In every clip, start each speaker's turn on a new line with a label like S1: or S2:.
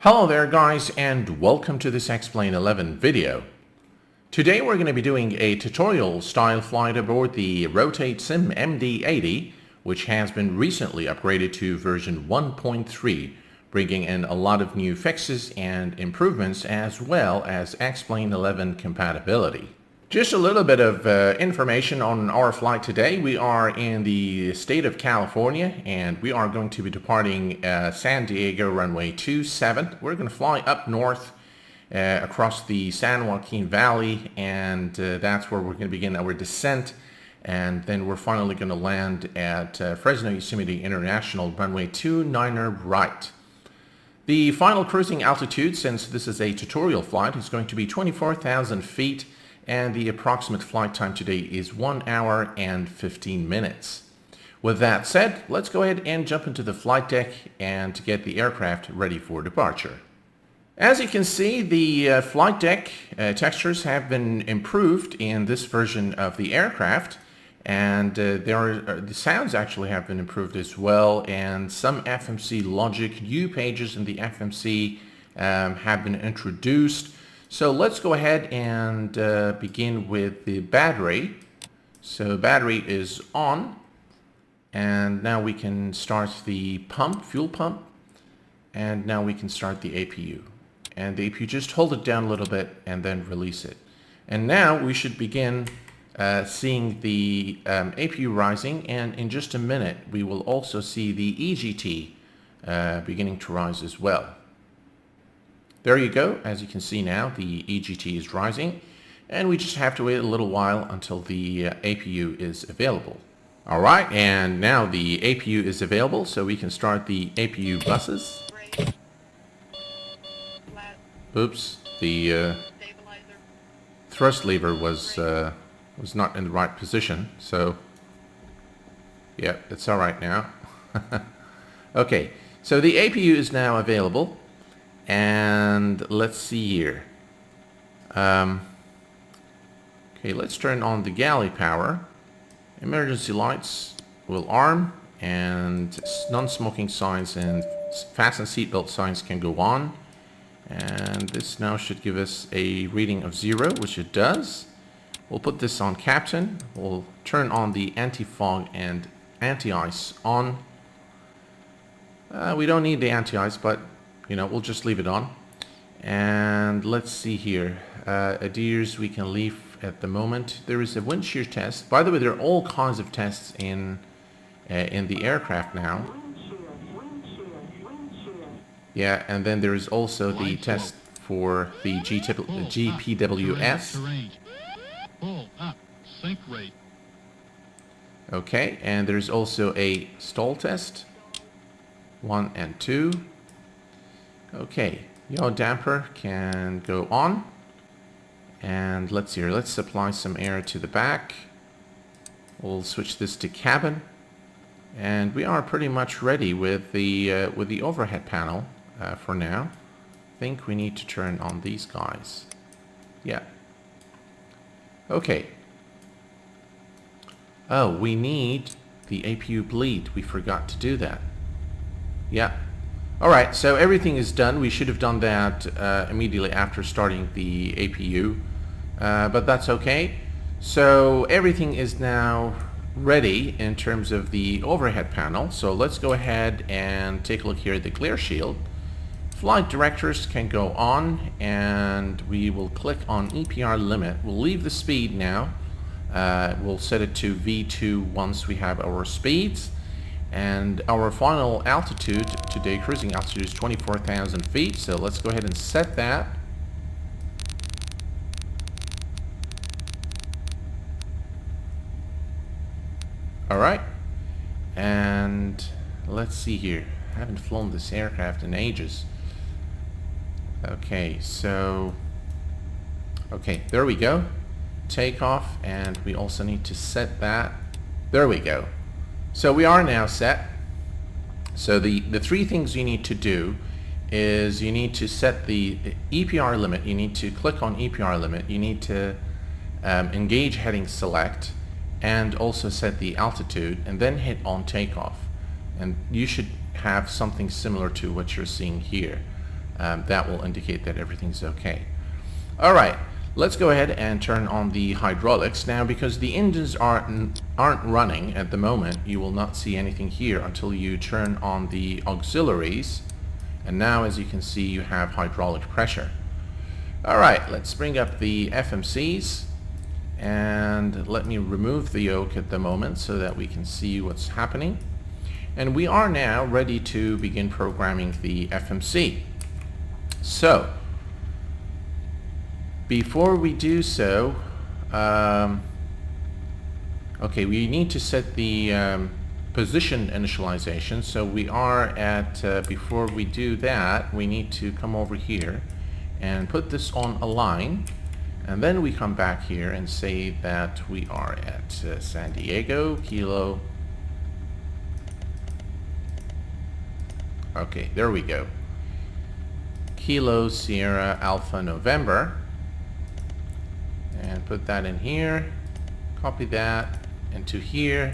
S1: Hello there guys, and welcome to this Explain 11 video. Today we're going to be doing a tutorial style flight aboard the RotateSim MD-80, which has been recently upgraded to version 1.3, bringing in a lot of new fixes and improvements as well as Explain 11 compatibility. Just a little bit of information on our flight today. We are in the state of California and we are going to be departing San Diego runway 27. We're going to fly up north across the San Joaquin Valley, and that's where we're going to begin our descent, and then we're finally going to land at Fresno Yosemite International runway 29 right. The final cruising altitude, since this is a tutorial flight, is going to be 24,000 feet. And the approximate flight time today is 1 hour and 15 minutes. With that said, let's go ahead and jump into the flight deck and to get the aircraft ready for departure. As you can see, the flight deck textures have been improved in this version of the aircraft, and the sounds actually have been improved as well, and some FMC logic, new pages in the FMC have been introduced. So let's go ahead and begin with the battery. So battery is on, and now we can start the pump, fuel pump, and now we can start the APU. And the APU, just hold it down a little bit and then release it. And now we should begin seeing the APU rising, and in just a minute we will also see the EGT beginning to rise as well. There you go. As you can see now, the EGT is rising, and we just have to wait a little while until the APU is available. All right, and now the APU is available, so we can start the APU buses. Oops, the thrust lever was not in the right position, so yeah, it's all right now. Okay, so the APU is now available. And let's see here. Okay, let's turn on the galley power. Emergency lights will arm, and non-smoking signs and fasten seatbelt signs can go on. And this now should give us a reading of 0, which it does. We'll put this on captain. We'll turn on the anti-fog and anti-ice on. We don't need the anti-ice, but we'll just leave it on. And let's see here. ADIRS we can leave at the moment. There is a wind shear test. By the way, there are all kinds of tests in the aircraft now. Yeah, and then there is also the test for the GPWS. Okay, and there's also a stall test. 1 and 2. Okay, yaw damper can go on, and let's see here, let's supply some air to the back. We'll switch this to cabin, and we are pretty much ready with the overhead panel for now. I think we need to turn on these guys. Yeah. Okay. Oh, we need the APU bleed. We forgot to do that. Yeah. Alright, so everything is done. We should have done that immediately after starting the APU, but that's okay. So everything is now ready in terms of the overhead panel. So let's go ahead and take a look here at the glare shield. Flight directors can go on, and we will click on EPR limit. We'll leave the speed now. We'll set it to V2 once we have our speeds. And our final altitude today, cruising altitude, is 24,000 feet. So let's go ahead and set that. All right. And let's see here. I haven't flown this aircraft in ages. Okay, so... okay, there we go. Takeoff, and we also need to set that. There we go. So we are now set. So the three things you need to do is you need to set the EPR limit. You need to click on EPR limit. You need to engage heading select, and also set the altitude, and then hit on takeoff. And you should have something similar to what you're seeing here. that will indicate that everything's okay. All right, let's go ahead and turn on the hydraulics. Now, because the engines aren't running at the moment, you will not see anything here until you turn on the auxiliaries. And now, as you can see, you have hydraulic pressure. All right, let's bring up the FMCs. And let me remove the yoke at the moment so that we can see what's happening. And we are now ready to begin programming the FMC. So, before we do so, okay, we need to set the position initialization. So we are at, before we do that, we need to come over here and put this on align. And then we come back here and say that we are at San Diego, Kilo. Okay, there we go. Kilo, Sierra, Alpha, November. And put that in here. Copy that into here.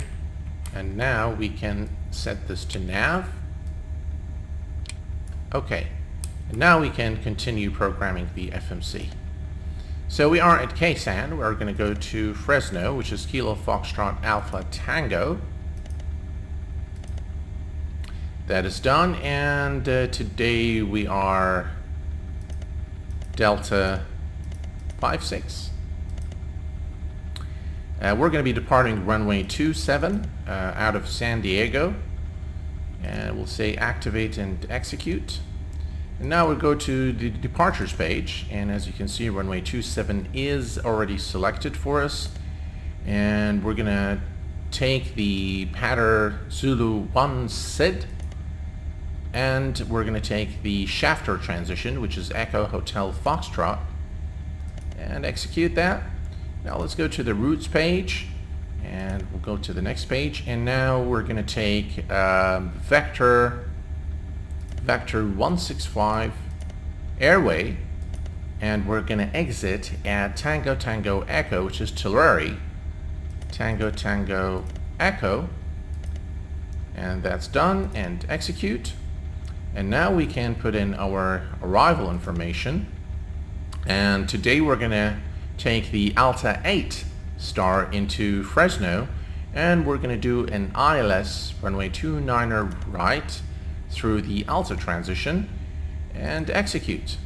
S1: And now we can set this to nav. Okay. And now we can continue programming the FMC. So we are at KSAN. We're going to go to Fresno, which is Kilo Foxtrot Alpha Tango. That is done, and today we are Delta 56. We're going to be departing runway 27 out of San Diego, and we'll say activate and execute. And now we'll go to the departures page, and as you can see, runway 27 is already selected for us, and we're gonna take the Patter Zulu 1 SID, and we're gonna take the shafter transition, which is Echo Hotel Foxtrot, and execute that. Now let's go to the routes page, and we'll go to the next page, and now we're gonna take Vector 165 airway, and we're going to exit at Tango Tango Echo, which is Tulare, Tango Tango Echo, and that's done, and execute. And now we can put in our arrival information, and today we're going to take the Alta 8 star into Fresno, and we're going to do an ILS runway 29er right through the Alta transition and execute.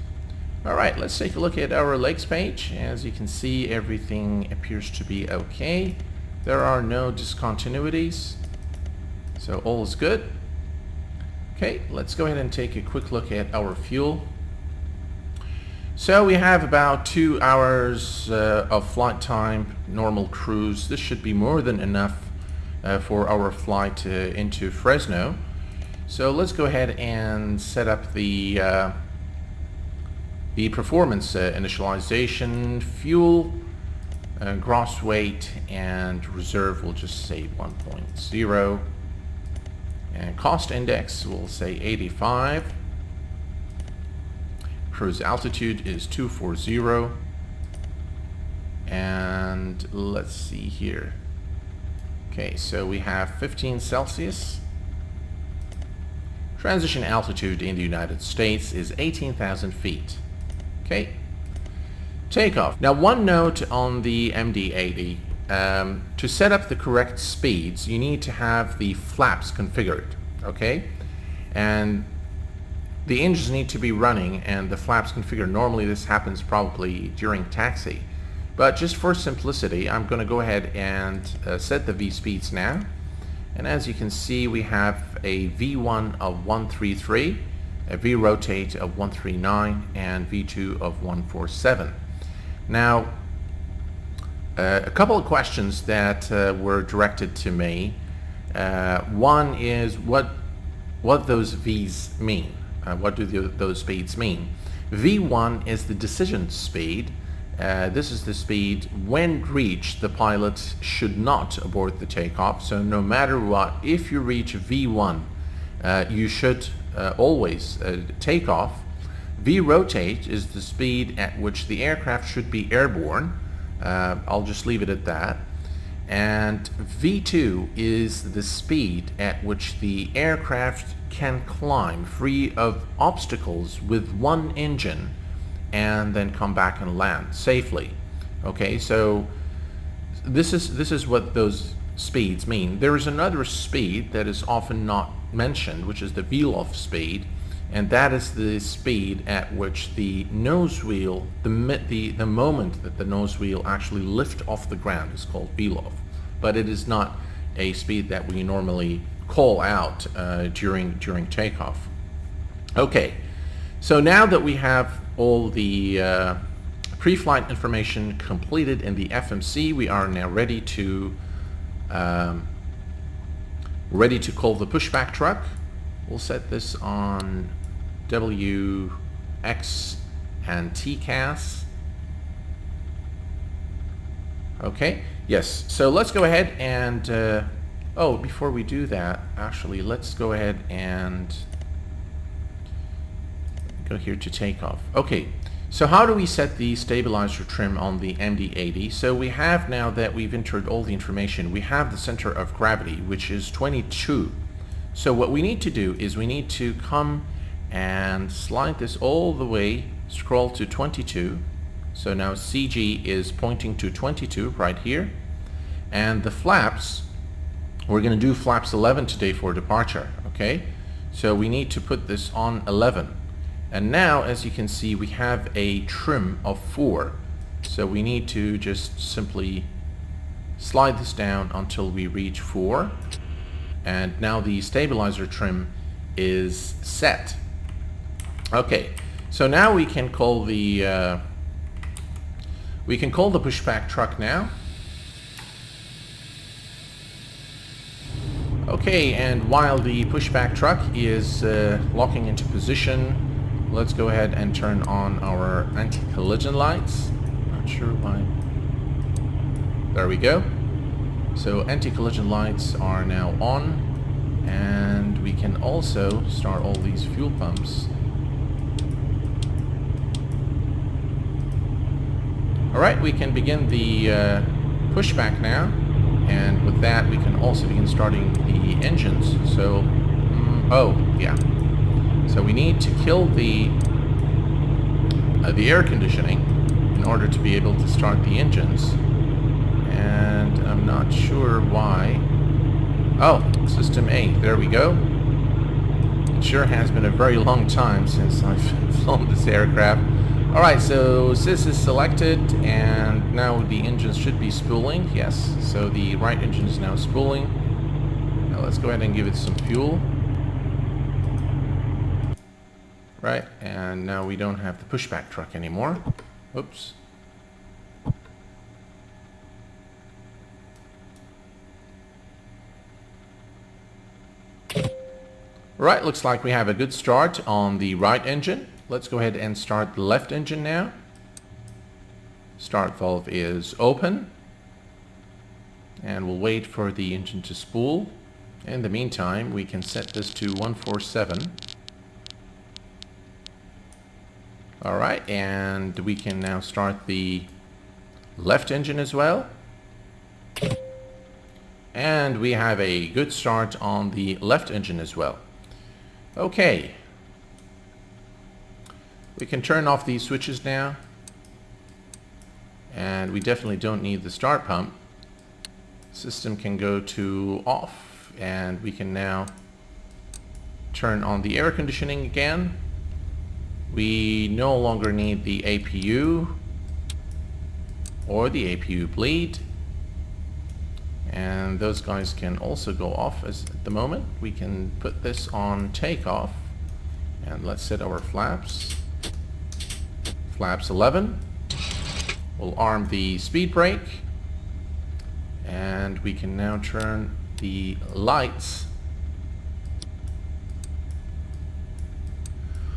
S1: Alright, let's take a look at our legs page. As you can see, everything appears to be okay. There are no discontinuities, so all is good. Okay, let's go ahead and take a quick look at our fuel. So we have about 2 hours of flight time, normal cruise. This should be more than enough for our flight into Fresno. So let's go ahead and set up the performance initialization, fuel, gross weight, and reserve. We'll just say 1.0, and cost index we'll say 85. Cruise altitude is 240, and let's see here. Okay, so we have 15 Celsius. Transition altitude in the United States is 18,000 feet. Okay. Takeoff. Now, one note on the MD-80. To set up the correct speeds, you need to have the flaps configured. Okay. And the engines need to be running and the flaps configured. Normally this happens probably during taxi. But just for simplicity, I'm going to go ahead and set the V speeds now. And as you can see, we have a V1 of 133, a V rotate of 139, and V2 of 147. Now, a couple of questions that were directed to me. One is what those V's mean. What do those speeds mean? V1 is the decision speed. This is the speed when reached the pilot should not abort the takeoff. So no matter what, if you reach V1, you should always take off. V rotate is the speed at which the aircraft should be airborne. I'll just leave it at that. And V2 is the speed at which the aircraft can climb free of obstacles with one engine and then come back and land safely. Okay, so this is what those speeds mean. There is another speed that is often not mentioned, which is the VLOF speed, and that is the speed at which the nose wheel, the moment that the nose wheel actually lift off the ground is called VLOF. But it is not a speed that we normally call out during takeoff. Okay, so now that we have all the pre-flight information completed in the FMC, we are now ready to call the pushback truck. We'll set this on WX and TCAS. Okay, yes, so let's go ahead and oh, before we do that, actually let's go ahead and go here to takeoff. Okay, so how do we set the stabilizer trim on the MD-80? So we have, now that we've entered all the information, we have the center of gravity, which is 22. So what we need to do is we need to come and slide this all the way, scroll to 22. So now CG is pointing to 22 right here. And the flaps, we're going to do flaps 11 today for departure, okay? So we need to put this on 11. And now, as you can see, we have a trim of 4. So we need to just simply slide this down until we reach 4. And now the stabilizer trim is set. Okay, so now we can call the pushback truck now. Okay, and while the pushback truck is locking into position, let's go ahead and turn on our anti-collision lights. Not sure why. There we go. So anti-collision lights are now on, and we can also start all these fuel pumps. Alright, we can begin the pushback now, and with that we can also begin starting the engines. So, oh yeah. So we need to kill the air conditioning in order to be able to start the engines. And I'm not sure why. Oh, system A, there we go. It sure has been a very long time since I've flown this aircraft. Alright, so SIS is selected, and now the engines should be spooling. Yes, so the right engine is now spooling. Now let's go ahead and give it some fuel. Right, and now we don't have the pushback truck anymore. Oops. Right, looks like we have a good start on the right engine. Let's go ahead and start the left engine now. Start valve is open. And we'll wait for the engine to spool. In the meantime, we can set this to 147. Alright, and we can now start the left engine as well. And we have a good start on the left engine as well. Okay. We can turn off these switches now. And we definitely don't need the start pump. System can go to off, and we can now turn on the air conditioning again. We no longer need the APU or the APU bleed. And those guys can also go off at the moment. We can put this on takeoff, and let's set our flaps. Flaps 11. We'll arm the speed brake, and we can now turn the lights.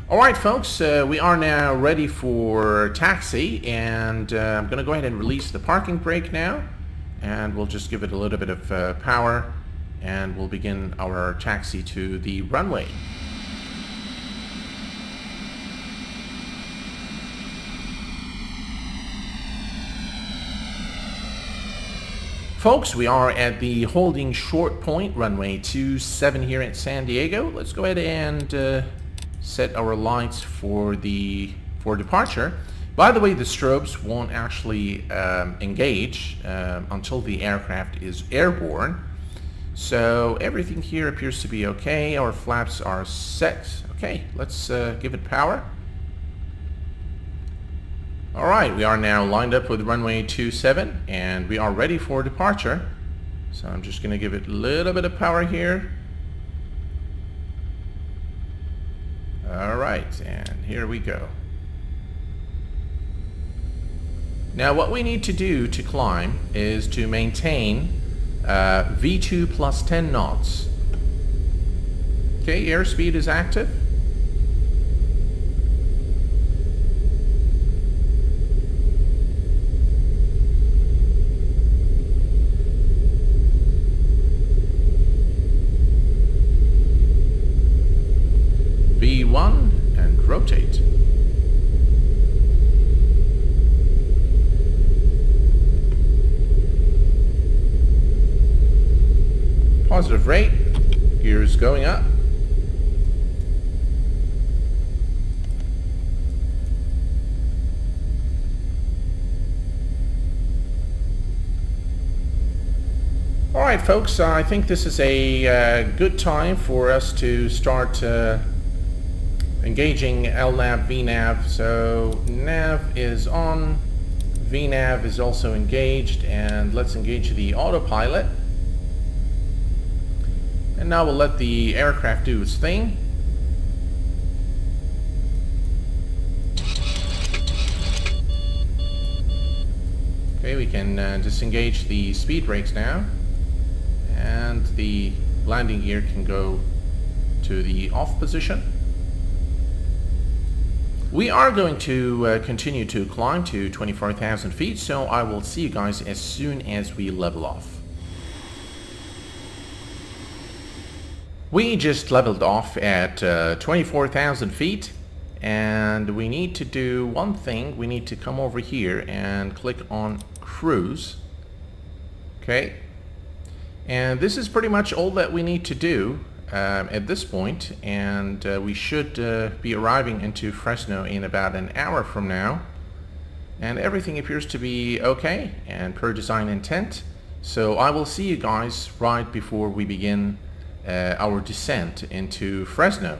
S1: Alright folks, we are now ready for taxi, and I'm going to go ahead and release the parking brake now, and we'll just give it a little bit of power, and we'll begin our taxi to the runway. Folks, we are at the holding short point, runway 27 here at San Diego. Let's go ahead and set our lights for departure. By the way, the strobes won't actually engage until the aircraft is airborne. So everything here appears to be okay. Our flaps are set. Okay, let's give it power. Alright, we are now lined up with runway 27 and we are ready for departure. So I'm just going to give it a little bit of power here. Alright, and here we go. Now what we need to do to climb is to maintain V2 plus 10 knots. Okay, airspeed is active. V1 and rotate. Positive rate, gears going up. Alright folks, I think this is a good time for us to start engaging LNAV, VNAV. So nav is on, VNAV is also engaged, and let's engage the autopilot. And now we'll let the aircraft do its thing. Okay, we can disengage the speed brakes now, and the landing gear can go to the off position. We are going to continue to climb to 24,000 feet, so I will see you guys as soon as we level off. We just leveled off at 24,000 feet, and we need to do one thing. We need to come over here and click on cruise. Okay, and this is pretty much all that we need to do at this point, and we should be arriving into Fresno in about an hour from now, and everything appears to be okay and per design intent. So I will see you guys right before we begin our descent into Fresno.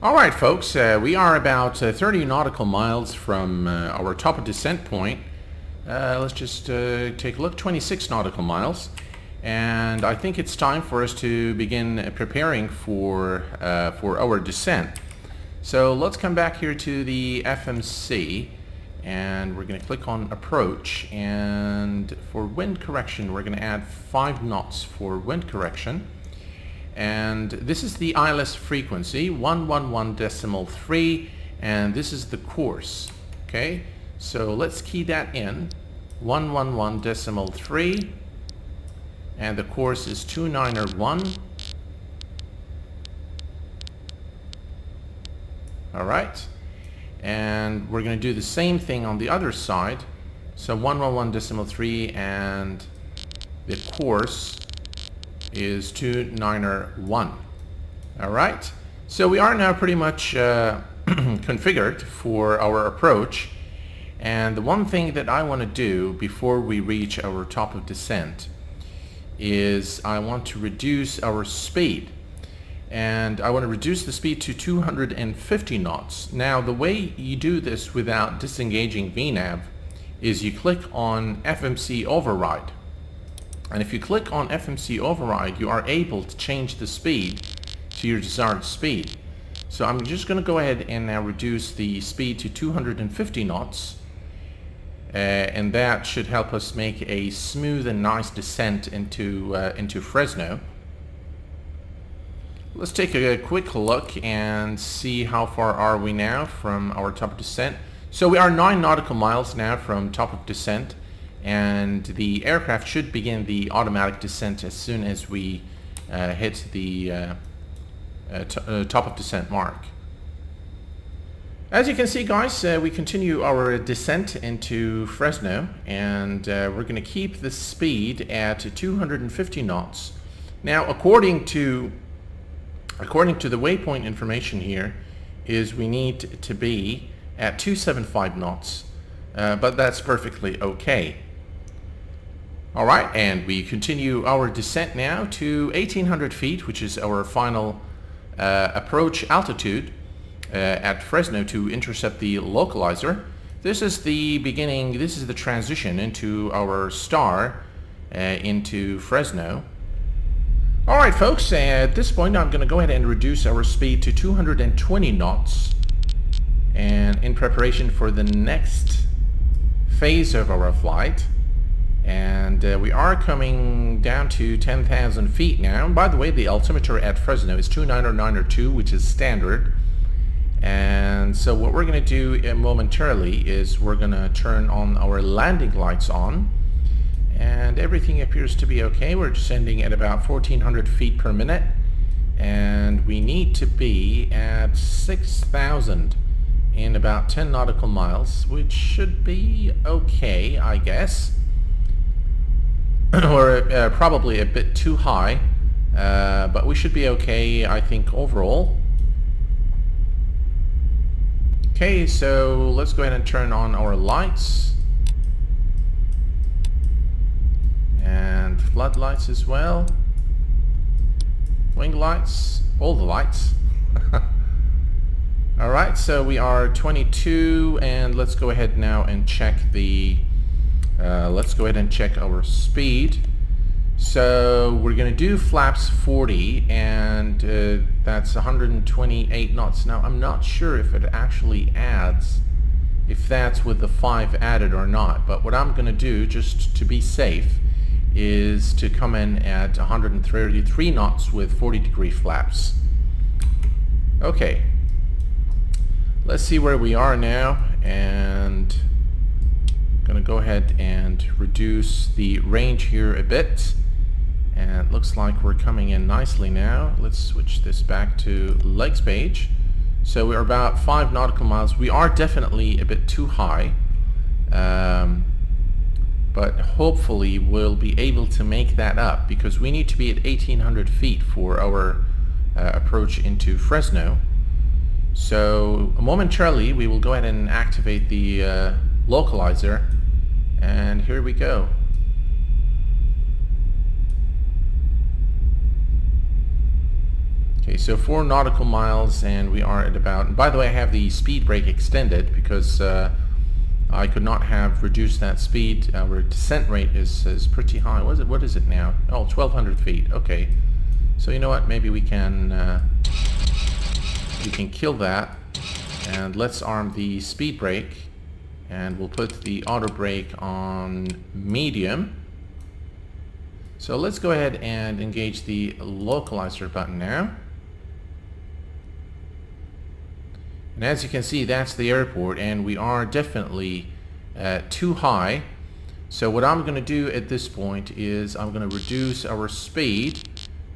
S1: Alright folks, we are about 30 nautical miles from our top of descent point. Let's just take a look, 26 nautical miles. And I think it's time for us to begin preparing for our descent. So let's come back here to the FMC, and we're going to click on approach, and for wind correction we're going to add 5 knots for wind correction. And this is the ILS frequency, 111.3, and this is the course. Okay, so let's key that in, 111.3, and the course is 291. Alright, and we're going to do the same thing on the other side. So 111.3, and the course is 291. Alright, so we are now pretty much configured for our approach, and the one thing that I want to do before we reach our top of descent is I want to reduce our speed, and I want to reduce the speed to 250 knots. Now the way you do this without disengaging VNAV is you click on FMC override. And if you click on FMC override, you are able to change the speed to your desired speed. So I'm just going to go ahead and now reduce the speed to 250 knots. And that should help us make a smooth and nice descent into Fresno. Let's take a quick look and see how far are we now from our top of descent. So we are 9 nautical miles now from top of descent, and the aircraft should begin the automatic descent as soon as we hit the top of descent mark. As you can see, guys, we continue our descent into Fresno, and we're going to keep the speed at 250 knots. Now, according to the waypoint information here, is we need to be at 275 knots, but that's perfectly okay. All right, and we continue our descent now to 1800 feet, which is our final approach altitude at Fresno to intercept the localizer. This is the beginning, this is the transition into our star into Fresno. All right, folks, at this point I'm going to go ahead and reduce our speed to 220 knots, and in preparation for the next phase of our flight. And we are coming down to 10,000 feet now. And by the way, the altimeter at Fresno is 29092, which is standard. And so what we're going to do momentarily is we're going to turn on our landing lights on, and everything appears to be okay. We're descending at about 1400 feet per minute, and we need to be at 6,000 in about 10 nautical miles, which should be okay, I guess. Or probably a bit too high, but we should be okay, I think, overall. Okay, so let's go ahead and turn on our lights and floodlights as well, wing lights, all the lights. All right, so we are 22, and let's go ahead now and check the let's go ahead and check our speed. So we're going to do flaps 40, and that's 128 knots. Now I'm not sure if it actually adds, if that's with the 5 added or not, but what I'm going to do, just to be safe, is to come in at 133 knots with 40-degree flaps. Okay, let's see where we are now, and I'm going to go ahead and reduce the range here a bit. And it looks like we're coming in nicely now. Let's switch this back to legs page. So we're about 5 nautical miles. We are definitely a bit too high, but hopefully we'll be able to make that up, because we need to be at 1800 feet for our approach into Fresno. So momentarily we will go ahead and activate the localizer, and here we go. Okay, so 4 nautical miles, and we are at about, and by the way, I have the speed brake extended because I could not have reduced that speed. Our descent rate is pretty high. What is it now? Oh, 1200 feet. Okay, so you know what, maybe we can kill that, and let's arm the speed brake, and we'll put the auto brake on medium. So let's go ahead and engage the localizer button now. And as you can see, that's the airport, and we are definitely too high. So what I'm going to do at this point is I'm going to reduce our speed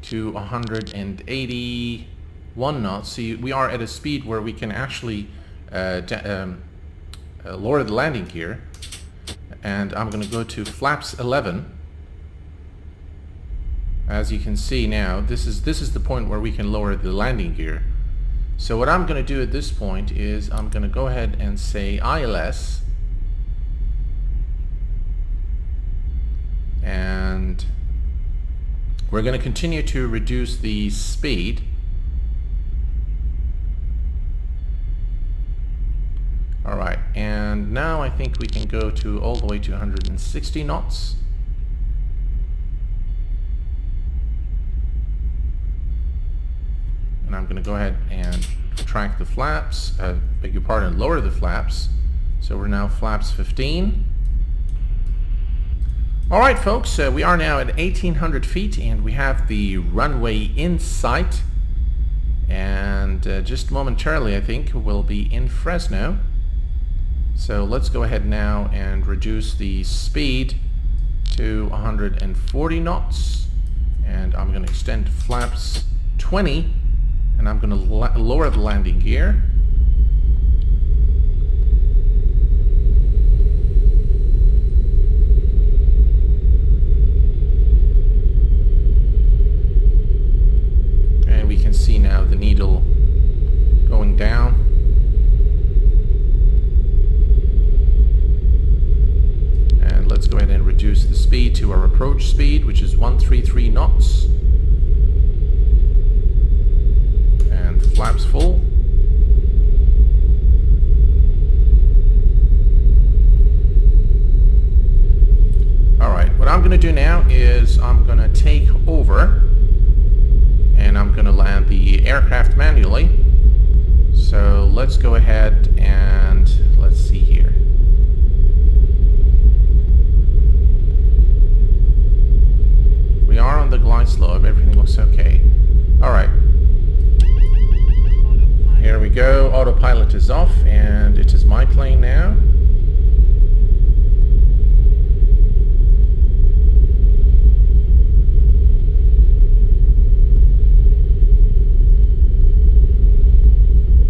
S1: to 181 knots. See, we are at a speed where we can actually lower the landing gear, and I'm going to go to flaps 11. As you can see now, this is the point where we can lower the landing gear. So what I'm going to do at this point is I'm going to go ahead and say ILS, and we're going to continue to reduce the speed. Alright, and now I think we can go to all the way to 160 knots. And I'm going to go ahead and track the flaps, beg your pardon, lower the flaps. So we're now flaps 15. Alright folks, we are now at 1800 feet, and we have the runway in sight. And just momentarily I think we'll be in Fresno. So let's go ahead now and reduce the speed to 140 knots. And I'm going to extend flaps 20. And I'm going to lower the landing gear. approach speed, which is 133 knots. And flaps full. Alright, what I'm going to do now is I'm going to take over and I'm going to land the aircraft manually. So let's go ahead and let's see here. We are on the glide slope, everything looks okay. Alright. Here we go, autopilot is off and it is my plane now.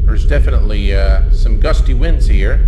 S1: There's definitely some gusty winds here.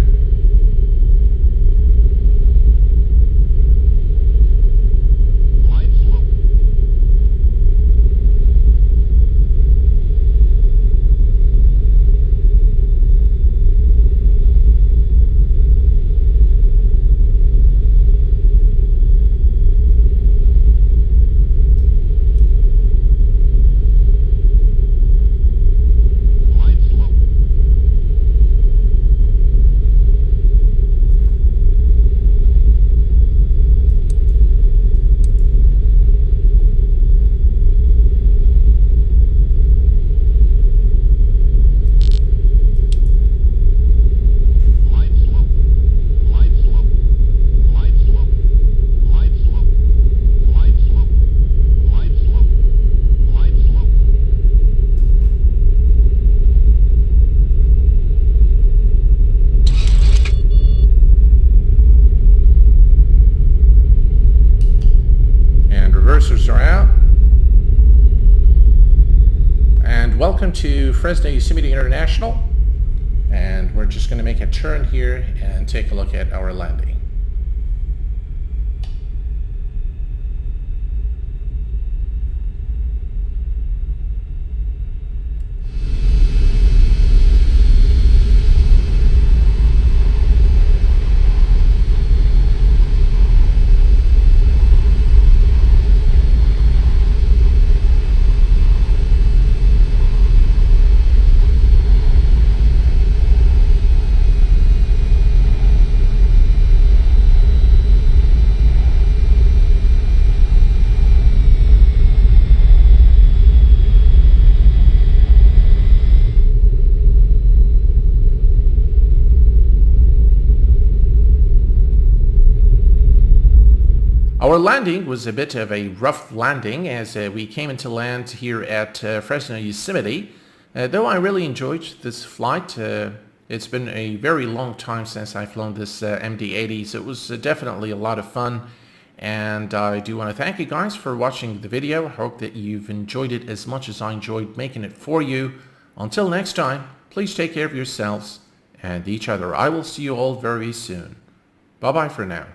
S1: Are out. And welcome to Fresno Yosemite International. And we're just going to make a turn here and take a look at our landing. Our landing was a bit of a rough landing as we came into land here at Fresno Yosemite. Though I really enjoyed this flight, it's been a very long time since I've flown this MD-80, so it was definitely a lot of fun. And I do want to thank you guys for watching the video. I hope that you've enjoyed it as much as I enjoyed making it for you. Until next time, please take care of yourselves and each other. I will see you all very soon. Bye-bye for now.